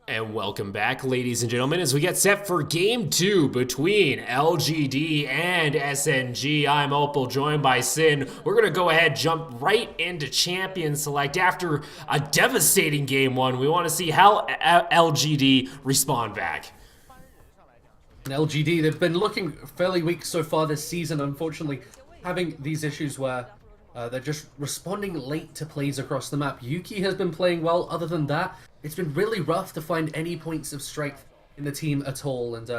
And welcome back, ladies and gentlemen, as we get set for Game 2 between LGD and SNG. I'm Opal, joined by Sin. We're going to go ahead, jump right into Champion Select. After a devastating Game 1, we want to see how LGD respond back. And LGD, they've been looking fairly weak so far this season, unfortunately, having these issues where they're just responding late to plays across the map. Yuki has been playing well. Other than that, it's been really rough to find any points of strength in the team at all. And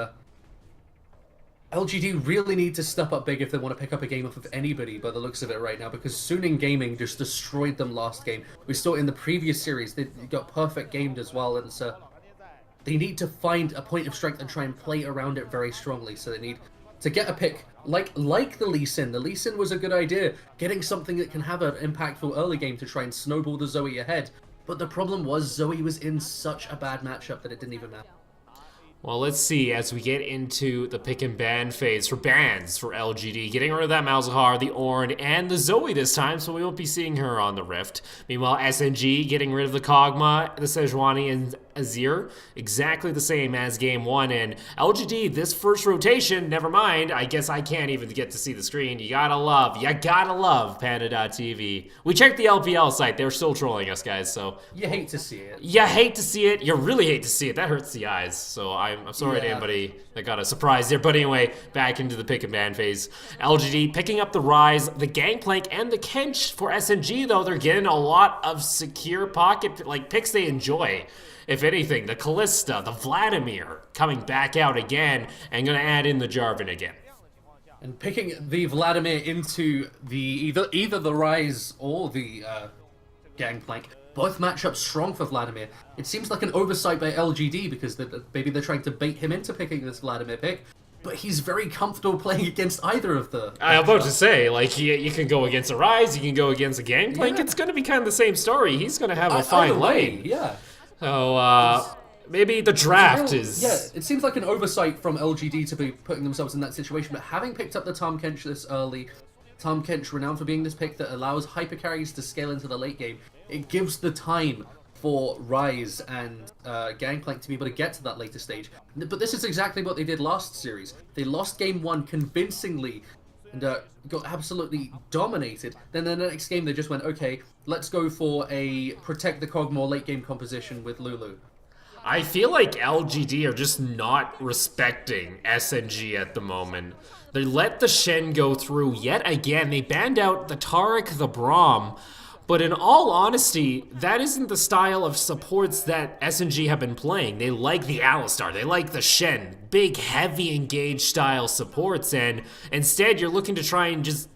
LGD really need to step up big if they want to pick up a game off of anybody by the looks of it right now, because Suning Gaming just destroyed them last game. We saw in the previous series, they got perfect gamed as well, and so they need to find a point of strength and try and play around it very strongly. So they need to get a pick like the Lee Sin. The Lee Sin was a good idea, getting something that can have an impactful early game to try and snowball the Zoe ahead. But the problem was Zoe was in such a bad matchup that it didn't even matter. Well, let's see as we get into the pick and ban phase for bans for LGD. Getting rid of that Malzahar, the Ornn, and the Zoe this time, so we won't be seeing her on the Rift. Meanwhile, SNG getting rid of the Kog'Maw, the Sejuani, and Azir. Exactly the same as Game 1. And LGD, this first rotation, never mind. I guess I can't even get to see the screen. You gotta love Panda.tv. We checked the LPL site. They're still trolling us, guys, so. You hate to see it. You hate to see it. You really hate to see it. That hurts the eyes. So I'm sorry to anybody that got a surprise there. But anyway, back into the pick and ban phase. LGD picking up the Rise, the Gangplank, and the Kench. For SNG, though, they're getting a lot of secure pocket picks they enjoy. If anything, the Kalista, the Vladimir coming back out again, and gonna add in the Jarvan again. And picking the Vladimir into the either the Rise or the Gangplank. Both matchups strong for Vladimir. It seems like an oversight by LGD because maybe they're trying to bait him into picking this Vladimir pick, but he's very comfortable playing against either of the. I'm about to say, you can go against a Rise, you can go against a Gangplank. Yeah. It's going to be kind of the same story. He's going to have a fine lane. Yeah. So maybe the draft is. Yeah, it seems like an oversight from LGD to be putting themselves in that situation, but having picked up the Tahm Kench this early. Tahm Kench, renowned for being this pick that allows hyper carries to scale into the late game. It gives the time for Rise and Gangplank to be able to get to that later stage. But this is exactly what they did last series. They lost Game 1 convincingly and got absolutely dominated. Then in the next game they just went, okay, let's go for a protect the Kog'Maw late game composition with Lulu. I feel like LGD are just not respecting SNG at the moment. They let the Shen go through yet again. They banned out the Taric, the Braum. But in all honesty, that isn't the style of supports that SNG have been playing. They like the Alistar, they like the Shen. Big, heavy engaged style supports. And instead, you're looking to try and just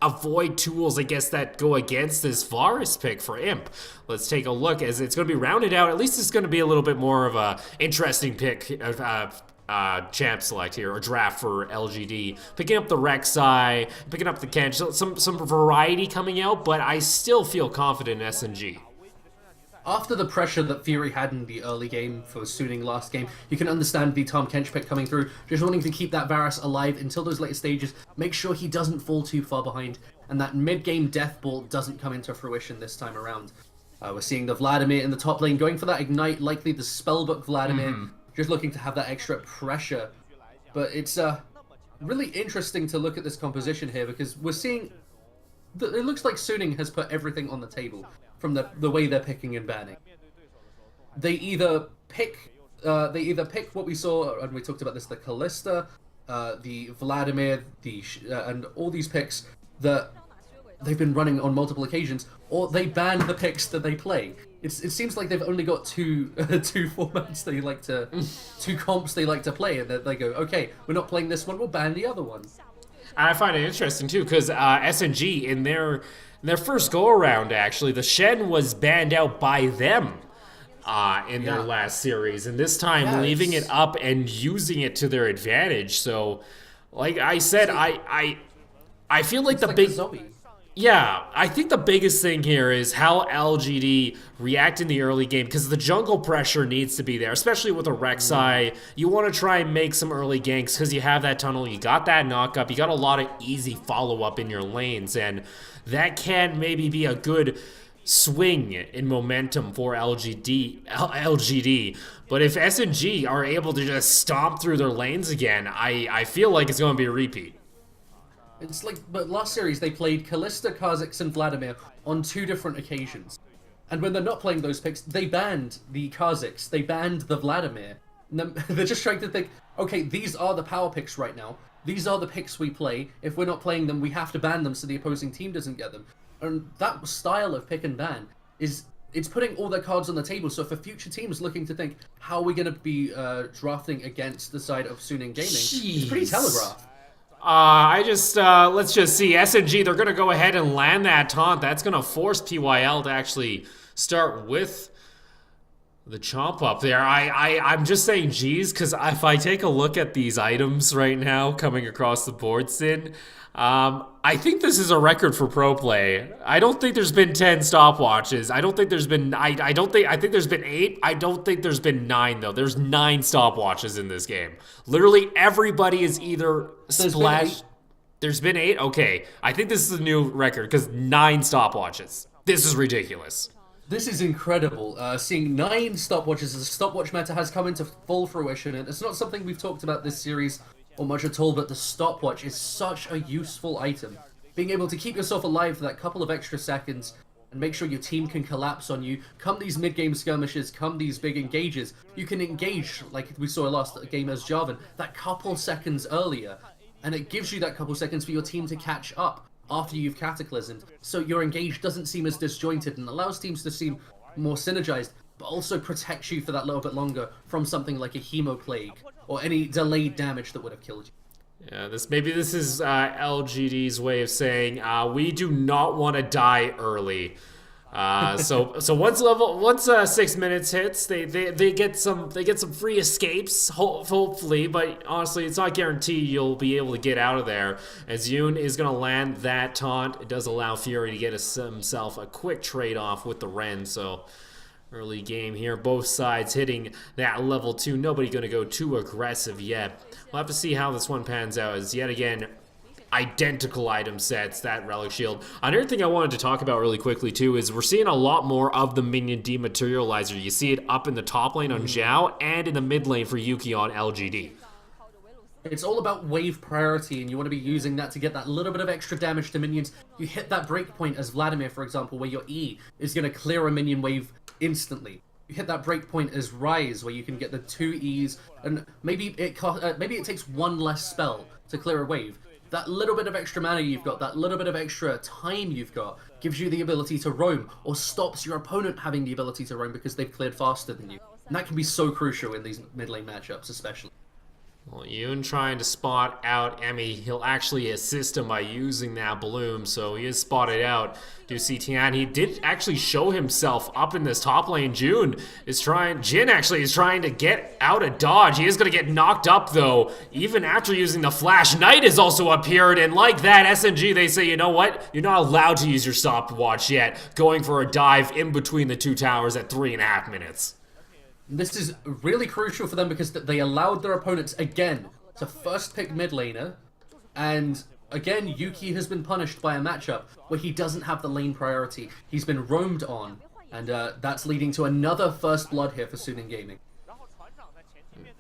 avoid tools, I guess, that go against this Varus pick for Imp. Let's take a look as it's going to be rounded out. At least it's going to be a little bit more of a interesting pick champ select here, or draft for LGD. Picking up the Rek'Sai, picking up the Kench, some variety coming out, but I still feel confident in SNG. After the pressure that Fury had in the early game for Suning last game, you can understand the Tahm Kench pick coming through, just wanting to keep that Varus alive until those later stages, make sure he doesn't fall too far behind, and that mid-game death ball doesn't come into fruition this time around. We're seeing the Vladimir in the top lane, going for that Ignite, likely the Spellbook Vladimir, just looking to have that extra pressure. But it's really interesting to look at this composition here, because we're seeing that it looks like Suning has put everything on the table from the way they're picking and banning. They either pick what we saw, and we talked about this, the Kalista, the Vladimir, and all these picks that they've been running on multiple occasions, or they ban the picks that they play. It seems like they've only got two formats two comps they like to play, and they go, okay, we're not playing this one, we'll ban the other one. I find it interesting too, because SNG in their first go around, actually, the Shen was banned out by them in their last series, and this time leaving it up and using it to their advantage. So, like I said, I feel like the big. Yeah, I think the biggest thing here is how LGD react in the early game, because the jungle pressure needs to be there, especially with a Rek'Sai. You want to try and make some early ganks because you have that tunnel, you got that knock-up, you got a lot of easy follow-up in your lanes, and that can maybe be a good swing in momentum for LGD. But if SNG are able to just stomp through their lanes again, I feel like it's going to be a repeat. It's like, but last series they played Kalista, Kha'Zix, and Vladimir on 2 different occasions. And when they're not playing those picks, they banned the Kha'Zix, they banned the Vladimir. And they're just trying to think, okay, these are the power picks right now. These are the picks we play. If we're not playing them, we have to ban them so the opposing team doesn't get them. And that style of pick and ban it's putting all their cards on the table. So for future teams looking to think, how are we going to be drafting against the side of Suning Gaming, it's pretty telegraphed. Let's just see. SNG, they're going to go ahead and land that taunt. That's going to force PYL to actually start with the chomp up there. I'm just saying geez, because if I take a look at these items right now coming across the board, Sin, I think this is a record for pro play. I don't think there's been 10 stopwatches. I don't think there's been, I think there's been 8. I don't think there's been 9 though. There's 9 stopwatches in this game. Literally everybody is either splashed. There's been 8? Okay. I think this is a new record because 9 stopwatches. This is ridiculous. This is incredible. Seeing 9 stopwatches as a stopwatch meta has come into full fruition, and it's not something we've talked about this series or much at all, but the stopwatch is such a useful item. Being able to keep yourself alive for that couple of extra seconds and make sure your team can collapse on you. Come these mid-game skirmishes, come these big engages, you can engage, like we saw last game as Jarvan, that couple seconds earlier, and it gives you that couple seconds for your team to catch up after you've cataclysmed, so your engage doesn't seem as disjointed and allows teams to seem more synergized, but also protects you for that little bit longer from something like a Hemo Plague or any delayed damage that would have killed you. Yeah, maybe this is LGD's way of saying we do not want to die early. So once 6 minutes hits, they get some free escapes, hopefully, but honestly, it's not guaranteed you'll be able to get out of there. As Yoon is gonna land that taunt, it does allow Fury to get himself a quick trade off with the Ren. So early game here, both sides hitting that level 2. Nobody gonna go too aggressive yet. We'll have to see how this one pans out. As yet again, identical item sets, that Relic Shield. Another thing I wanted to talk about really quickly too is we're seeing a lot more of the minion dematerializer. You see it up in the top lane on Zhao and in the mid lane for Yuki on LGD. It's all about wave priority, and you want to be using that to get that little bit of extra damage to minions. You hit that breakpoint as Vladimir, for example, where your E is going to clear a minion wave instantly. You hit that breakpoint as Rise, where you can get the 2 E's, and maybe it takes 1 less spell to clear a wave. That little bit of extra mana you've got, that little bit of extra time you've got, gives you the ability to roam, or stops your opponent having the ability to roam because they've cleared faster than you. And that can be so crucial in these mid lane matchups, especially. Well, Yoon trying to spot out Emmy. He'll actually assist him by using that bloom, so he is spotted out. Do see Tian. He did actually show himself up in this top lane. Jin is trying to get out of dodge. He is going to get knocked up, though, even after using the flash. Knight has also appeared, and like that, SNG, they say, you know what? You're not allowed to use your stopwatch yet. Going for a dive in between the 2 towers at 3.5 minutes. This is really crucial for them because they allowed their opponents, again, to first pick mid laner, and again, Yuki has been punished by a matchup where he doesn't have the lane priority. He's been roamed on, and that's leading to another first blood here for Suning Gaming.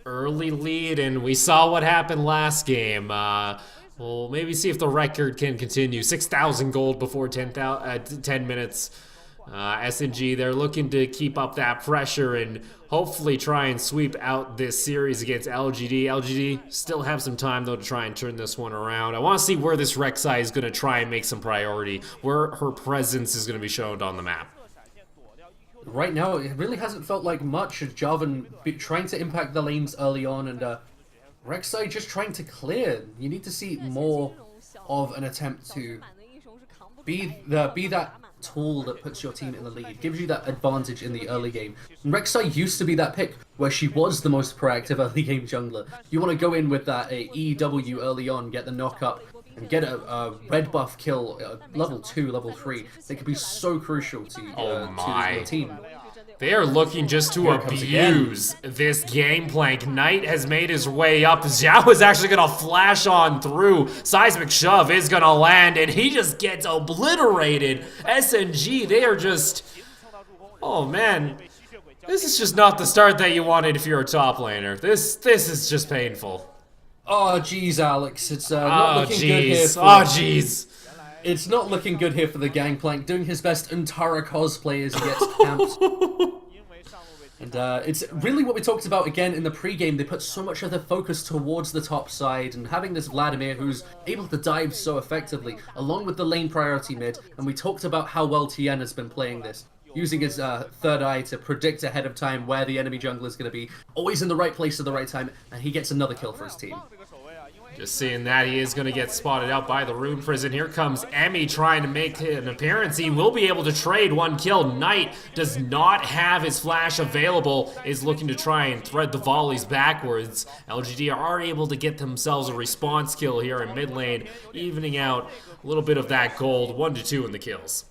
Early lead, and we saw what happened last game. We'll maybe see if the record can continue. 6,000 gold before 10 minutes. SNG, they're looking to keep up that pressure and hopefully try and sweep out this series against LGD. LGD still have some time, though, to try and turn this one around. I want to see where this Rek'Sai is going to try and make some priority, where her presence is going to be shown on the map. Right now, it really hasn't felt like much. Jarvan trying to impact the lanes early on, and Rek'Sai just trying to clear. You need to see more of an attempt to be that tool that puts your team in the lead, gives you that advantage in the early game. And Rek'Sai used to be that pick where she was the most proactive early game jungler. You want to go in with that EW early on, get the knock up, and get a red buff kill, level 2, level 3. They could be so crucial to your team. They are looking just to abuse this Gangplank. Knight has made his way up. Xiao is actually going to flash on through. Seismic Shove is going to land, and he just gets obliterated. SNG, they are just... Oh, man. This is just not the start that you wanted if you're a top laner. This is just painful. Oh, jeez, Alex. It's not looking good here. Oh, jeez. It's not looking good here for the Gangplank. Doing his best Untara cosplay as he gets camped. And it's really what we talked about again in the pregame. They put so much of their focus towards the top side, and having this Vladimir who's able to dive so effectively, along with the lane priority mid. And we talked about how well Tien has been playing this, using his third eye to predict ahead of time where the enemy jungler is going to be, always in the right place at the right time, and he gets another kill for his team. Just seeing that, he is going to get spotted out by the Rune Prison. Here comes Emmy trying to make an appearance. He will be able to trade one kill. Knight does not have his flash available, is looking to try and thread the volleys backwards. LGD are able to get themselves a response kill here in mid lane, evening out a little bit of that gold, 1-2 in the kills.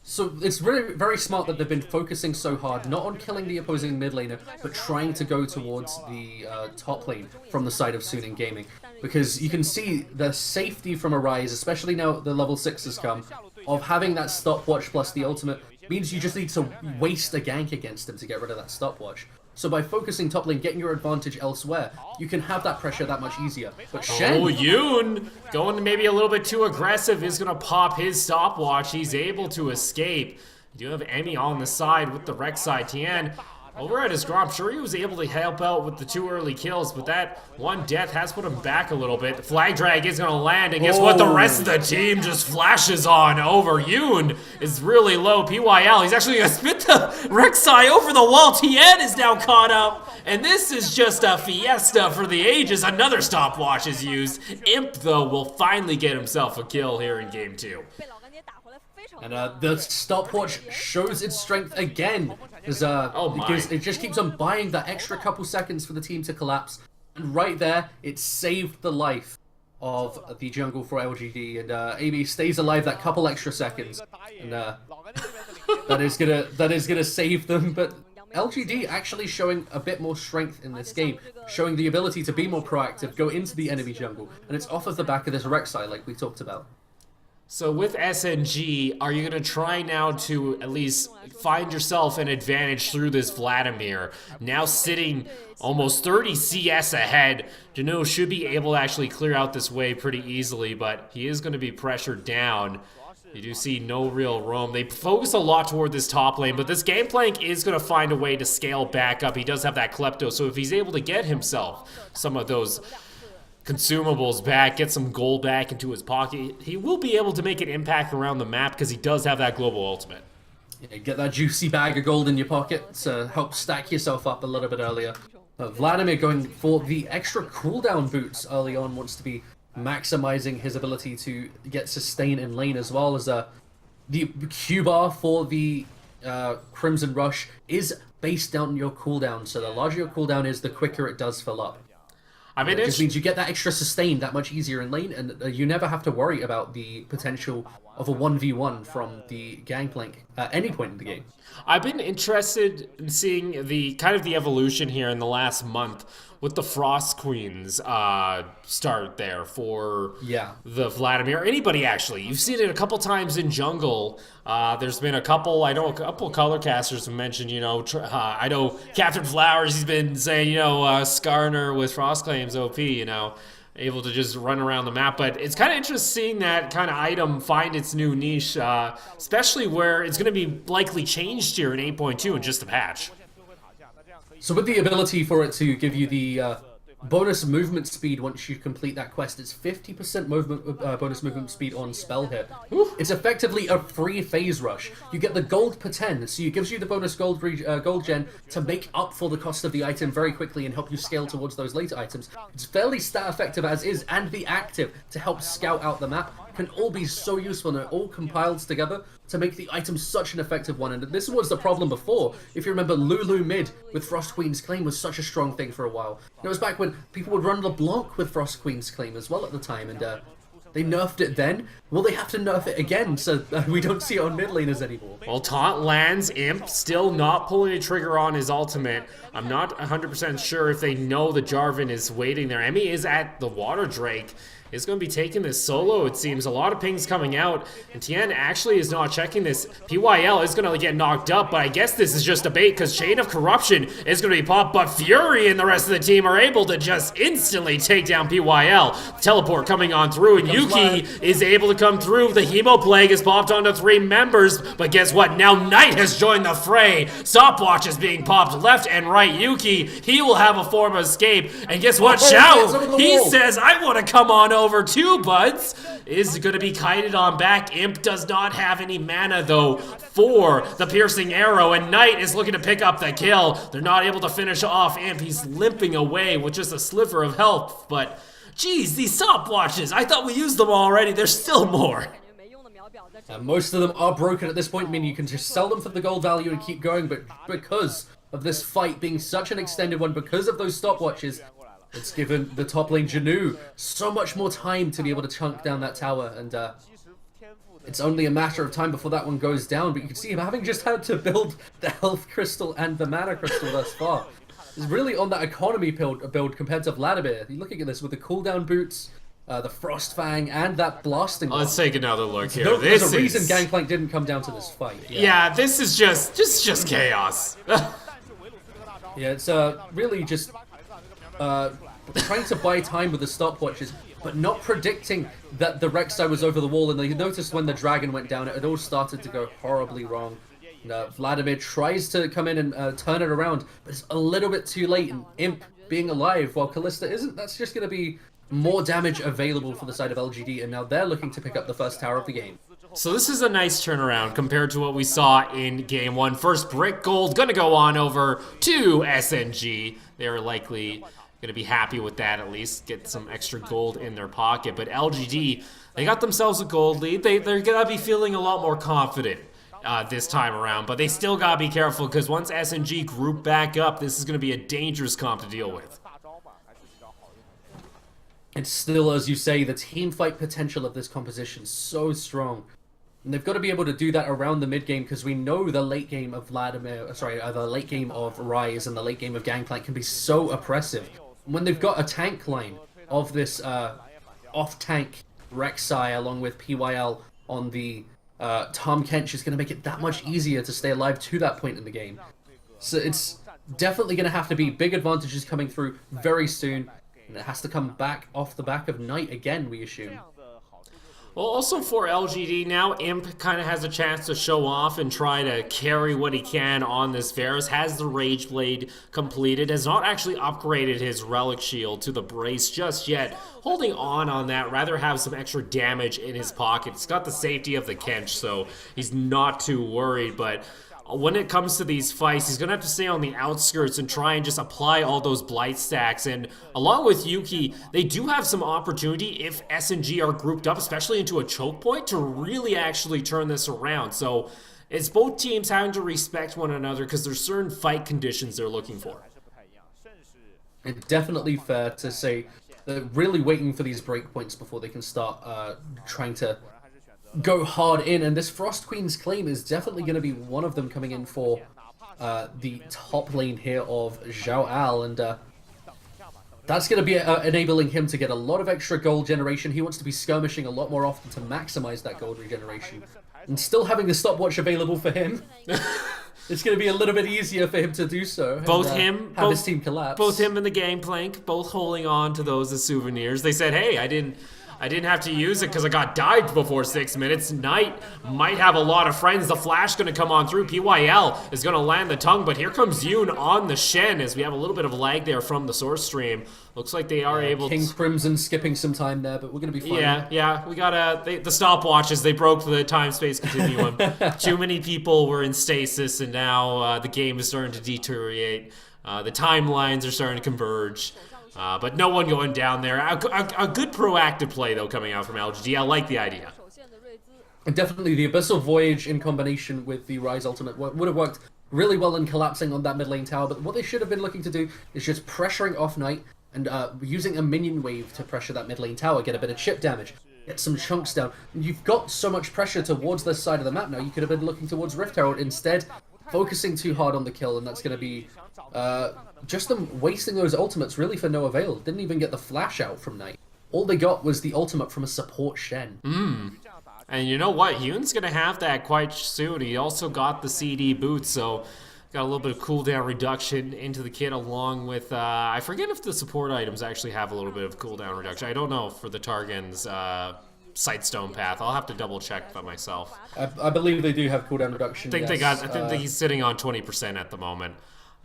So it's really very smart that they've been focusing so hard, not on killing the opposing mid laner, but trying to go towards the top lane from the side of Suning Gaming. Because you can see the safety from Arise, especially now the level 6 has come, of having that stopwatch plus the ultimate, means you just need to waste a gank against him to get rid of that stopwatch. So by focusing top lane, getting your advantage elsewhere, you can have that pressure that much easier. But Shen... Oh, Yoon, going maybe a little bit too aggressive, is going to pop his stopwatch. He's able to escape. You do have Emmy on the side with the Rek'Sai. Tien over at his draw. I'm sure he was able to help out with the 2 early kills, but that one death has put him back a little bit. The flag drag is going to land, and guess what? The rest of the team just flashes on over. Yoon is really low. PYL, he's actually going to spit the Rek'Sai over the wall. Tien is now caught up, and this is just a fiesta for the ages. Another stopwatch is used. Imp, though, will finally get himself a kill here in game 2. And the stopwatch shows its strength again, because it just keeps on buying that extra couple seconds for the team to collapse. And right there, it saved the life of the jungle for LGD, and AB stays alive that couple extra seconds, and that is gonna save them. But LGD actually showing a bit more strength in this game, showing the ability to be more proactive, go into the enemy jungle, and it's off of the back of this Rek'Sai like we talked about. So with SNG, are you going to try now to at least find yourself an advantage through this Vladimir? Now sitting almost 30 CS ahead, Janu should be able to actually clear out this wave pretty easily, but he is going to be pressured down. You do see no real roam. They focus a lot toward this top lane, but this Gangplank is going to find a way to scale back up. He does have that Klepto, so if he's able to get himself some of those consumables back, get some gold back into his pocket, he will be able to make an impact around the map because he does have that global ultimate. Yeah, get that juicy bag of gold in your pocket to help stack yourself up a little bit earlier. Vladimir going for the extra cooldown boots early on, wants to be maximizing his ability to get sustain in lane, as well as the Q bar for the Crimson Rush is based down on your cooldown, so the larger your cooldown is, the quicker it does fill up. I mean, it just means you get that extra sustain that much easier in lane, and you never have to worry about the potential of a 1v1 from the Gangplank at any point in the game. I've been interested in seeing the kind of the evolution here in the last month with the Frost Queens start there for the Vladimir. Anybody, actually. You've seen it a couple times in jungle. There's been a couple, I know a couple color casters have mentioned, you know, I know Captain Flowers, he's been saying, you know, Skarner with Frost Claims OP, you know, able to just run around the map. But it's kind of interesting seeing that kind of item find its new niche, especially where it's going to be likely changed here in 8.2 in just a patch. So with the ability for it to give you the bonus movement speed once you complete that quest, it's 50% bonus movement speed on spell hit. It's effectively a free phase rush. You get the gold per 10, so it gives you the bonus gold gen to make up for the cost of the item very quickly and help you scale towards those later items. It's fairly stat effective as is, and the active to help scout out the map can all be so useful, and it all compiles together to make the item such an effective one. And this was the problem before. If you remember, Lulu mid with Frost Queen's Claim was such a strong thing for a while. It was back when people would run LeBlanc with Frost Queen's Claim as well at the time, and They nerfed it then. Will they have to nerf it again so we don't see it on mid laners anymore? Well, taunt lands. Imp still not pulling the trigger on his ultimate. I'm not 100% sure if they know the Jarvan is waiting there. Emmy is at the Water Drake. Is going to be taking this solo, it seems. A lot of pings coming out, and Tien actually is not checking this. PYL is going to get knocked up, but I guess this is just a bait because Chain of Corruption is going to be popped, but Fury and the rest of the team are able to just instantly take down PYL. Teleport coming on through, and Yuki is able to come through. The Hemo Plague is popped onto 3 members, but guess what? Now Knight has joined the fray. Stopwatch is being popped left and right. Yuki, he will have a form of escape, and guess what? Xiao, he says, I want to come on over too, buds. Is going to be kited on back. Imp does not have any mana, though, for the piercing arrow, and Knight is looking to pick up the kill. They're not able to finish off Imp. He's limping away with just a sliver of health, but geez, these stopwatches, I thought we used them already. There's still more. And most of them are broken at this point, meaning you can just sell them for the gold value and keep going, but because of this fight being such an extended one, because of those stopwatches, it's given the top lane Janu so much more time to be able to chunk down that tower, and it's only a matter of time before that one goes down. But you can see him having just had to build the health crystal and the mana crystal thus far. He's really on that economy build compared to Vladimir. You're looking at this with the cooldown boots, the Frost Fang, and that blasting. Let's take another look here. There's a reason Gangplank didn't come down to this fight. Yeah, this is just chaos. Yeah, it's really just trying to buy time with the stopwatches, but not predicting that the Rek'Sai was over the wall. And they noticed when the dragon went down, it all started to go horribly wrong. Vladimir tries to come in and turn it around, but it's a little bit too late. And Imp being alive while Kalista isn't, that's just going to be more damage available for the side of LGD, and now they're looking to pick up the first tower of the game. So this is a nice turnaround compared to what we saw in Game 1. First brick gold gonna go on over to SNG. They're likely gonna be happy with that, at least get some extra gold in their pocket. But LGD, they got themselves a gold lead. They're gonna be feeling a lot more confident this time around, but they still gotta be careful because once SNG group back up, this is gonna be a dangerous comp to deal with. It's still, as you say, the team fight potential of this composition so strong. And they've got to be able to do that around the mid game, because we know the late game of the late game of Rise and the late game of Gangplank can be so oppressive. When they've got a tank line of this off-tank Rek'Sai along with PYL on the Tahm Kench is going to make it that much easier to stay alive to that point in the game. So it's definitely going to have to be big advantages coming through very soon. And it has to come back off the back of Knight again, we assume. Well, also for LGD now, Imp kind of has a chance to show off and try to carry what he can on this Varus. Has the Rage Blade completed, has not actually upgraded his Relic Shield to the Brace just yet. Holding on that, rather have some extra damage in his pocket. He's got the safety of the Kench, so he's not too worried, but when it comes to these fights, he's going to have to stay on the outskirts and try and just apply all those blight stacks. And along with Yuki, they do have some opportunity if SNG are grouped up, especially into a choke point, to really actually turn this around. So it's both teams having to respect one another because there's certain fight conditions they're looking for. It's definitely fair to say they're really waiting for these breakpoints before they can start trying to go hard in, and this Frost Queen's claim is definitely going to be one of them coming in for the top lane here of Zhao Al, and that's going to be enabling him to get a lot of extra gold generation. He wants to be skirmishing a lot more often to maximize that gold regeneration, and still having the stopwatch available for him. It's going to be a little bit easier for him to do so. And, have his team collapse. Both him and the Gangplank, both holding on to those as souvenirs. They said, hey, I didn't have to use it because I got dived before 6 minutes. Knight might have a lot of friends. The flash going to come on through. PYL is going to land the tongue, but here comes Yoon on the Shen as we have a little bit of lag there from the source stream. Looks like they are able King Crimson skipping some time there, but we're going to be fine. Yeah, we got the stopwatches. They broke the time-space continuum. Too many people were in stasis, and now the game is starting to deteriorate. The timelines are starting to converge. But no one going down there. A good proactive play, though, coming out from LGD. I like the idea. And definitely the Abyssal Voyage in combination with the Rise Ultimate would have worked really well in collapsing on that mid lane tower. But what they should have been looking to do is just pressuring off Knight and using a minion wave to pressure that mid lane tower, get a bit of chip damage. get some chunks down. You've got so much pressure towards this side of the map now, you could have been looking towards Rift Herald, instead focusing too hard on the kill, and that's going to be just them wasting those ultimates really for no avail. Didn't even get the flash out from Knight. All they got was the ultimate from a support Shen. And you know what? Yoon's going to have that quite soon. He also got the CD boot, so got a little bit of cooldown reduction into the kit along with... I forget if the support items actually have a little bit of cooldown reduction. I don't know for the Targan's Sightstone path. I'll have to double check that myself. I believe they do have cooldown reduction. I think they got. I think he's sitting on 20% at the moment.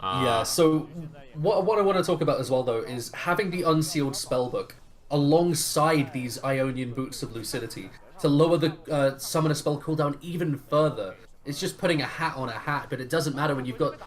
Yeah. So what I want to talk about as well though is having the unsealed spellbook alongside these Ionian boots of lucidity to lower the summoner spell cooldown even further. It's just putting a hat on a hat, but it doesn't matter when you've got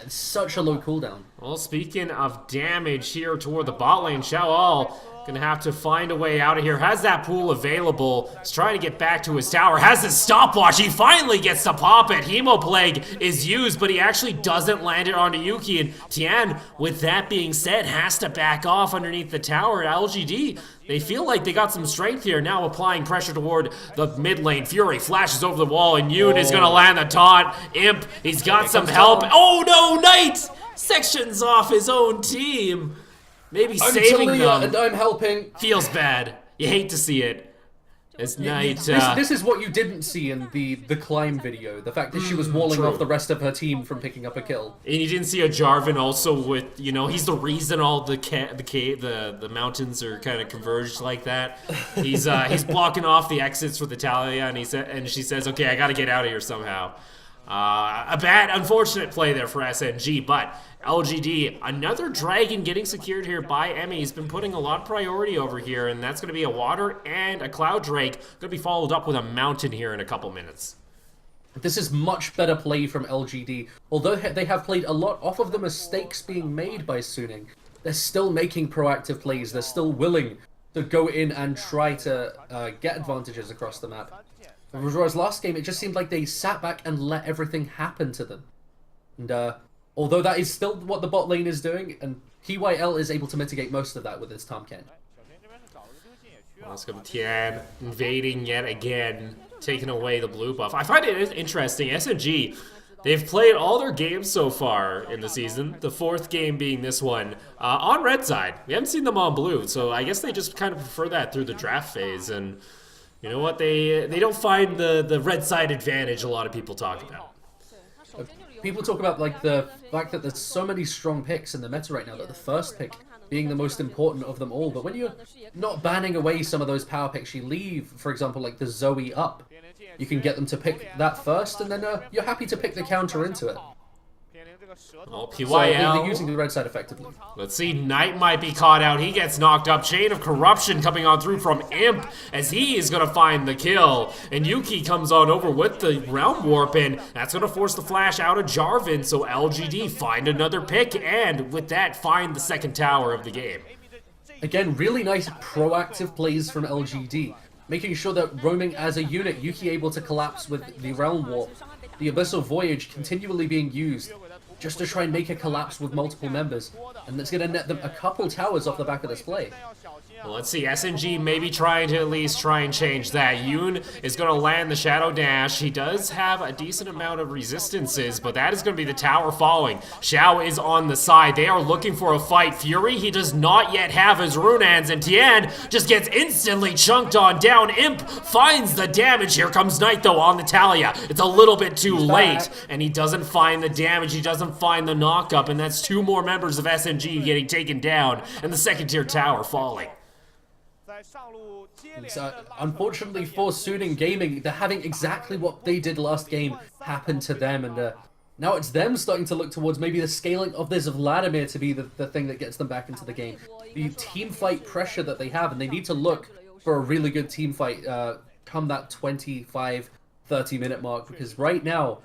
such a low cooldown. Well, speaking of damage here toward the bot lane, Xiaoal gonna have to find a way out of here. Has that pool available. He's trying to get back to his tower. Has his stopwatch. He finally gets to pop it. Hemoplague is used, but he actually doesn't land it onto Yuki. And Tian, with that being said, has to back off underneath the tower at LGD. They feel like they got some strength here, now applying pressure toward the mid lane. Fury flashes over the wall, and Yoon is gonna land the taunt. Imp, he's got some help. Oh no, Knight sections off his own team. Maybe saving them. And I'm helping. Feels bad. You hate to see it. As Knight... This is what you didn't see in the climb video. The fact that she was walling off the rest of her team from picking up a kill. And you didn't see a Jarvan also with, you know, he's the reason all the mountains are kind of converged like that. He's blocking off the exits for the Talia, and she says, okay, I gotta get out of here somehow. A bad, unfortunate play there for SNG, but LGD, another dragon getting secured here by Emmy. He's been putting a lot of priority over here, and that's going to be a water and a cloud drake. Going to be followed up with a mountain here in a couple minutes. This is much better play from LGD. Although they have played a lot off of the mistakes being made by Suning, they're still making proactive plays. They're still willing to go in and try to get advantages across the map. Whereas last game, it just seemed like they sat back and let everything happen to them. And although that is still what the bot lane is doing, and PYL is able to mitigate most of that with his Tahm Kench. Let's go Tian invading yet again, taking away the blue buff. I find it interesting, SNG, they've played all their games so far in the season, the fourth game being this one, on red side. We haven't seen them on blue, so I guess they just kind of prefer that through the draft phase. And you know what, they don't find the red side advantage a lot of people talk about. People talk about like the fact that there's so many strong picks in the meta right now, that the first pick being the most important of them all. But when you're not banning away some of those power picks, you leave, for example, like the Zoe up. You can get them to pick that first, and then you're happy to pick the counter into it. Oh, PYL. So they're using the red side effectively. Let's see, Knight might be caught out. He gets knocked up. Chain of Corruption coming on through from Imp as he is going to find the kill. And Yuki comes on over with the Realm Warp, and that's going to force the flash out of Jarvan. So LGD find another pick, and with that, find the second tower of the game. Again, really nice proactive plays from LGD. Making sure that roaming as a unit, Yuki able to collapse with the Realm Warp. The Abyssal Voyage continually being used just to try and make a collapse with multiple members, and that's going to net them a couple towers off the back of this play. Well, let's see, SNG maybe trying to at least try and change that. Yoon is going to land the Shadow Dash. He does have a decent amount of resistances, but that is going to be the tower falling. Xiao is on the side. They are looking for a fight. Fury, he does not yet have his Runaans, and Tian just gets instantly chunked on down. Imp finds the damage. Here comes Knight, though, on the Talia. It's a little bit too late, and he doesn't find the damage. He doesn't find the knock-up, and that's two more members of SNG getting taken down, and the second-tier tower falling. Unfortunately for Suning Gaming, they're having exactly what they did last game happen to them, and now it's them starting to look towards maybe the scaling of this Vladimir to be the thing that gets them back into the game. The team fight pressure that they have, and they need to look for a really good team fight come that 25-30 minute mark, because right now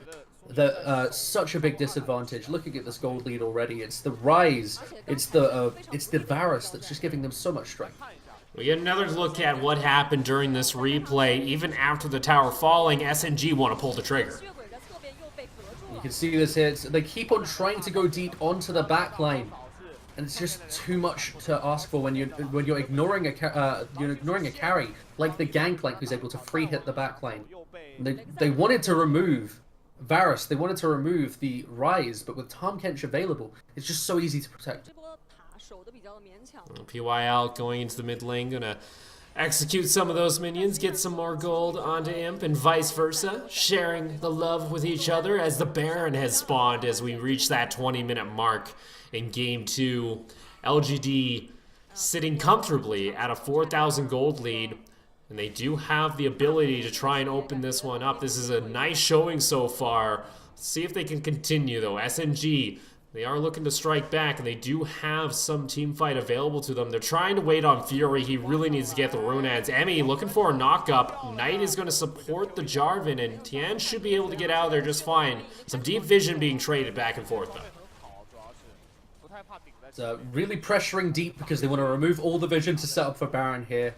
they're such a big disadvantage. Looking at this gold lead already, it's the Rise, it's the Varus that's just giving them so much strength. We get another look at what happened during this replay. Even after the tower falling, SNG want to pull the trigger. You can see this here. They keep on trying to go deep onto the back line. And it's just too much to ask for when you're ignoring a carry like the Gangplank who's able to free hit the backline. They wanted to remove Varus, they wanted to remove the Rise, but with Tahm Kench available, it's just so easy to protect. PYL going into the mid lane, gonna execute some of those minions, get some more gold onto Imp, and vice versa, sharing the love with each other as the Baron has spawned as we reach that 20-minute mark in Game 2. LGD sitting comfortably at a 4,000 gold lead, and they do have the ability to try and open this one up. This is a nice showing so far. Let's see if they can continue, though. SNG, they are looking to strike back, and they do have some team fight available to them. They're trying to wait on Fury. He really needs to get the Runads. Emmy looking for a knock-up. Knight is going to support the Jarvan, and Tian should be able to get out of there just fine. Some deep vision being traded back and forth, though. Really pressuring deep because they want to remove all the vision to set up for Baron here.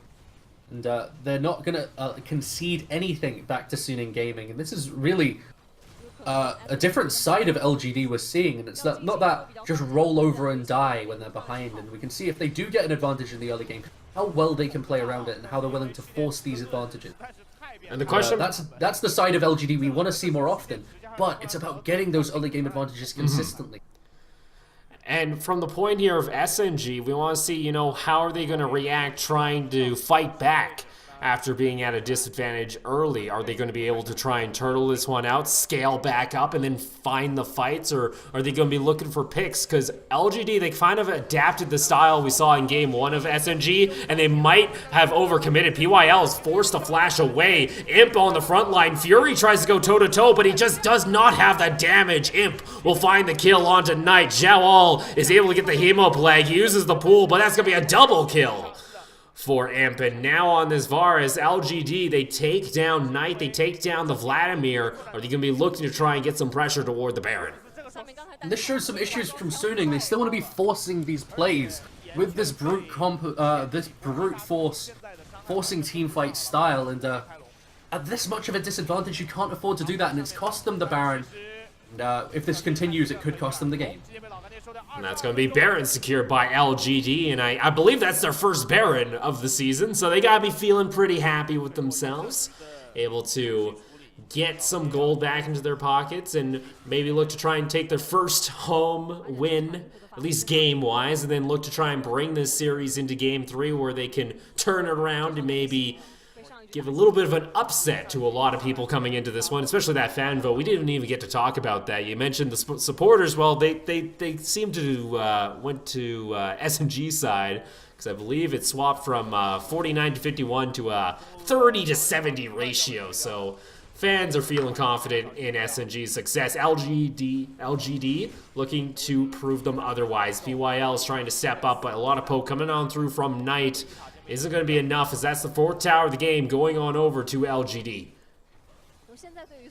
And they're not going to concede anything back to Suning Gaming. And this is really a different side of LGD we're seeing. And it's not that just roll over and die when they're behind. And we can see if they do get an advantage in the early game, how well they can play around it and how they're willing to force these advantages. And the question... that's the side of LGD we want to see more often. But it's about getting those early game advantages consistently. And from the point here of SNG, we want to see, you know, how are they going to react trying to fight back after being at a disadvantage early? Are they going to be able to try and turtle this one out, scale back up, and then find the fights? Or are they going to be looking for picks? Because LGD, they kind of adapted the style we saw in Game 1 of SNG, and they might have overcommitted. PYL is forced to flash away. Imp on the front line. Fury tries to go toe-to-toe, but he just does not have the damage. Imp will find the kill onto Knight. Zhao is able to get the Hemo Plague. He uses the pool, but that's going to be a double kill for Imp. And now on this Varus, LGD, they take down Knight, they take down the Vladimir. Are they going to be looking to try and get some pressure toward the Baron? And this shows some issues from Suning. They still want to be forcing these plays with this brute force, forcing teamfight style. And at this much of a disadvantage, you can't afford to do that, and it's cost them the Baron. And if this continues, it could cost them the game. And that's going to be Baron secured by LGD, and I believe that's their first Baron of the season, so they got to be feeling pretty happy with themselves. Able to get some gold back into their pockets and maybe look to try and take their first home win, at least game-wise, and then look to try and bring this series into Game 3 where they can turn it around and maybe give a little bit of an upset to a lot of people coming into this one, especially that fan vote. We didn't even get to talk about that. You mentioned the supporters. Well, they seem to went to SNG side, because I believe it swapped from 49 to 51 to a 30 to 70 ratio. So fans are feeling confident in SNG's success. LGD looking to prove them otherwise. PYL is trying to step up, but a lot of poke coming on through from Knight. Isn't going to be enough, as that's the fourth tower of the game going on over to LGD.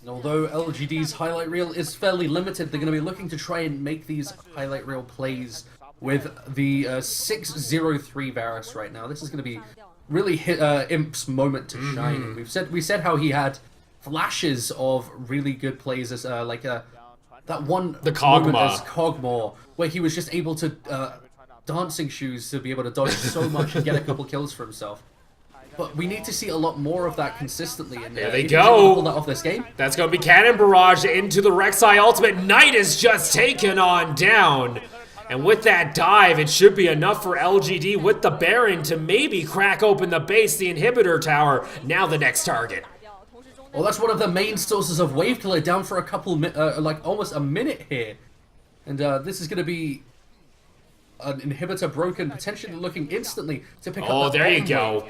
And although LGD's highlight reel is fairly limited, they're going to be looking to try and make these highlight reel plays with the 603 Varus right now. This is going to be really Imp's moment to shine. And we said how he had flashes of really good plays as that one the moment as Kog'Maw, where he was just able to dancing shoes to be able to dodge so much and get a couple kills for himself. But we need to see a lot more of that consistently. And there they go. Pull that off this game. That's going to be Cannon Barrage into the Rek'Sai ultimate. Knight is just taken on down. And with that dive, it should be enough for LGD with the Baron to maybe crack open the base, the inhibitor tower. Now the next target. Well, that's one of the main sources of wave killer, down for a couple, like almost a minute here. And this is going to be an inhibitor broken, potentially looking instantly to pick up. Oh, there you go.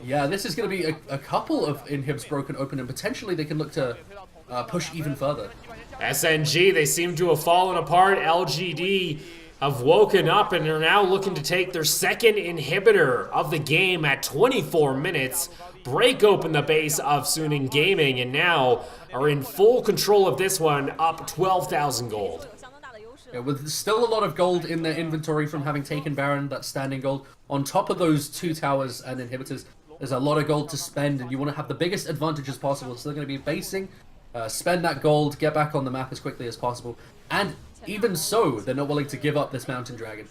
Yeah, this is going to be a couple of inhibs broken open, and potentially they can look to push even further. SNG, they seem to have fallen apart. LGD have woken up and are now looking to take their second inhibitor of the game at 24 minutes, break open the base of Suning Gaming, and now are in full control of this one, up 12,000 gold. Yeah, with still a lot of gold in their inventory from having taken Baron, that standing gold. On top of those two towers and inhibitors, there's a lot of gold to spend, and you want to have the biggest advantages possible. So they're going to be basing, spend that gold, get back on the map as quickly as possible. And even so, they're not willing to give up this Mountain Dragon.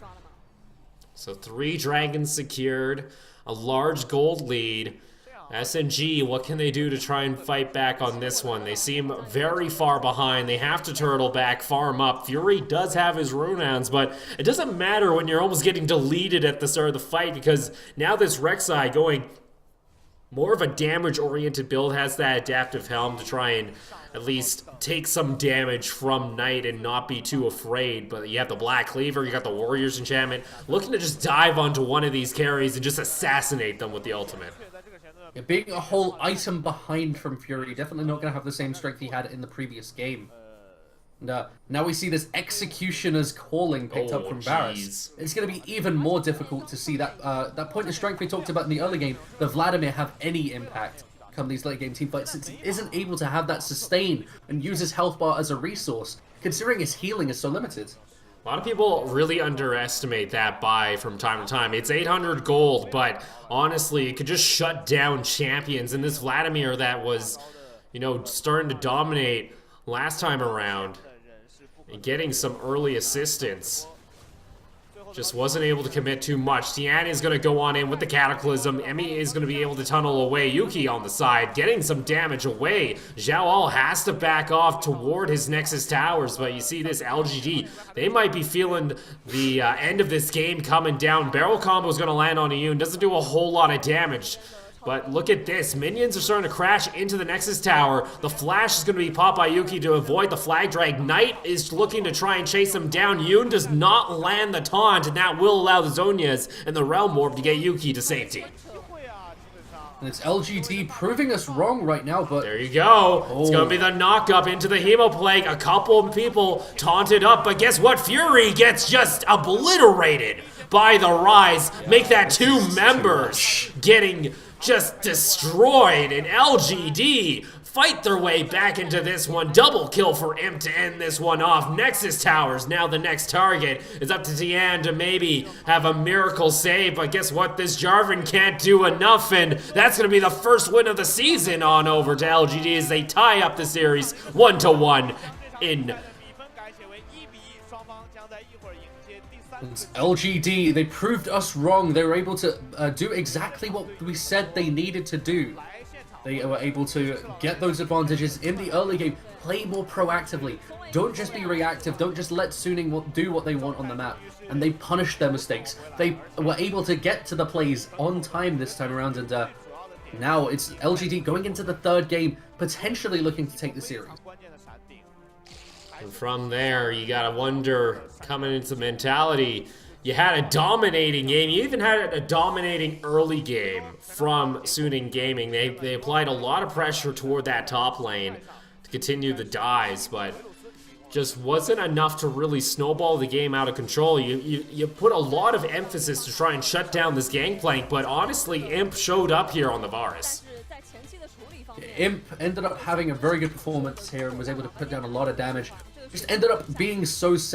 So 3 dragons secured, a large gold lead. SNG, what can they do to try and fight back on this one? They seem very far behind. They have to turtle back, farm up. Fury does have his runehounds, but it doesn't matter when you're almost getting deleted at the start of the fight, because now this Rek'Sai going more of a damage-oriented build, has that adaptive helm to try and at least take some damage from Knight and not be too afraid. But you have the Black Cleaver, you got the Warrior's Enchantment, looking to just dive onto one of these carries and just assassinate them with the ultimate. Yeah, being a whole item behind from Fury, definitely not going to have the same strength he had in the previous game. And, now we see this Executioner's Calling picked up from Varus. It's going to be even more difficult to see that that point of strength we talked about in the early game, the Vladimir, have any impact come these late game team fights, since he isn't able to have that sustain and use his health bar as a resource, considering his healing is so limited. A lot of people really underestimate that buy from time to time. It's 800 gold, but honestly, it could just shut down champions. And this Vladimir that was, you know, starting to dominate last time around and getting some early assistance, just wasn't able to commit too much. Tian is going to go on in with the Cataclysm. Emmy is going to be able to tunnel away. Yuki on the side, getting some damage away. Zhao All has to back off toward his Nexus Towers, but you see this LGD, they might be feeling the end of this game coming down. Barrel combo is going to land on Iyun. Doesn't do a whole lot of damage. But look at this. Minions are starting to crash into the Nexus Tower. The flash is going to be popped by Yuki to avoid the flag drag. Knight is looking to try and chase him down. Yoon does not land the taunt, and that will allow the Zhonya's and the Realm Orb to get Yuki to safety. And it's LGD proving us wrong right now, but... There you go. It's going to be the knock-up into the Hemoplague. A couple people taunted up, but guess what? Fury gets just obliterated by the Rise. Make that 2 members getting just destroyed, and LGD fight their way back into this one. Double kill for Imp to end this one off. Nexus Towers, now the next target. Is up to Tian to maybe have a miracle save, but guess what? This Jarvan can't do enough, and that's going to be the first win of the season on over to LGD as they tie up the series 1-1 in... LGD, they proved us wrong. They were able to do exactly what we said they needed to do. They were able to get those advantages in the early game, play more proactively. Don't just be reactive, don't just let Suning do what they want on the map. And they punished their mistakes. They were able to get to the plays on time this time around, and now it's LGD going into the 3rd game, potentially looking to take the series. And from there, you gotta wonder, coming into mentality, you had a dominating game. You even had a dominating early game from Suning Gaming. They applied a lot of pressure toward that top lane to continue the dives, but just wasn't enough to really snowball the game out of control. You put a lot of emphasis to try and shut down this gangplank, but honestly, Imp showed up here on the Varus. Imp ended up having a very good performance here and was able to put down a lot of damage. Just ended up being so safe.